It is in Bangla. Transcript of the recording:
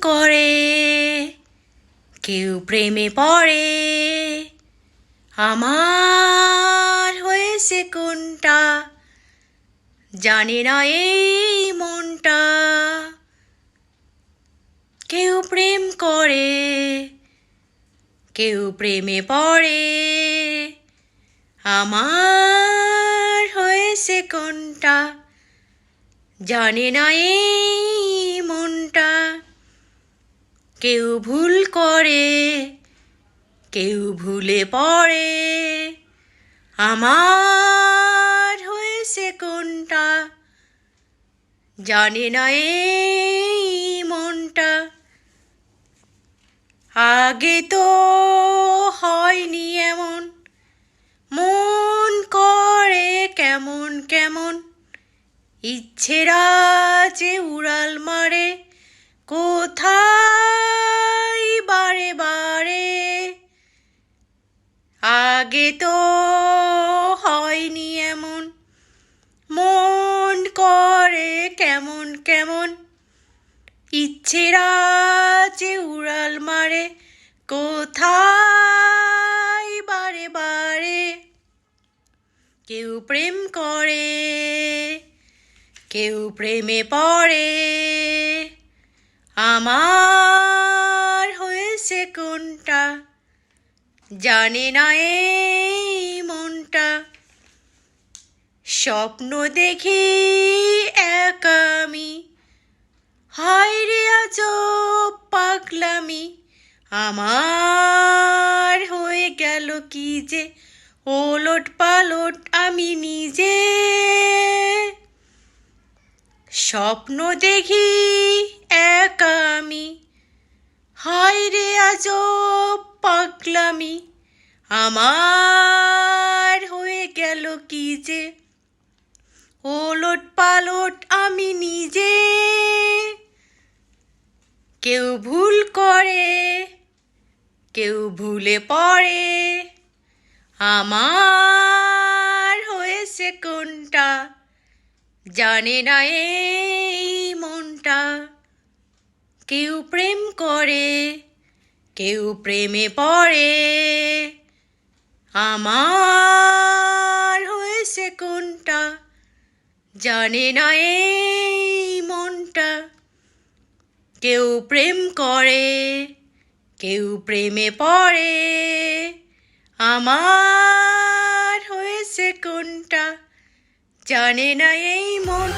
করে, কেউ প্রেমে পড়ে, আমার হয়েছে কোনটা জানে না এই মনটা। কেউ প্রেম করে, কেউ প্রেমে পড়ে, আমার হয়েছে কোনটা জানে না এই মনটা। কেউ ভুল করে, কেউ ভুলে পড়ে, আমার হয়েছে কোনটা জানে না এই মনটা। আগে তো হয়নি এমন, মন করে কেমন কেমন, ইচ্ছেরা যে উড়াল মারে কোথায় বারে বারে। আগে তো হয়নি এমন, মন করে কেমন কেমন, ইচ্ছেরা যে উড়াল মারে কোথায় বারে বারে। কেউ প্রেম করে, কেউ প্রেমে পড়ে, আমার হয়েছে কোনটা জানে না এই মনটা। স্বপ্ন দেখি একা আমি, হায় রে আজব পাগলামি, আমার হয়ে গেল কি যে ওলট পালট আমি নিজে। স্বপ্ন দেখি একা আমি, হায় রে আজব পাগলামি, আমার হয়ে গেল কি যে ওলট পালট আমি নিজে। কেউ ভুল করে, কেউ ভুলে পড়ে, আমার হয়েছে কোনটা জানে না এই মনটা। কেউ প্রেম করে, কেউ প্রেমে পড়ে, আমার হয়েছে কোনটা জানে না এই মনটা। কেউ প্রেম করে, কেউ প্রেমে পড়ে, আমার হয়েছে কোনটা জানে না এই মন।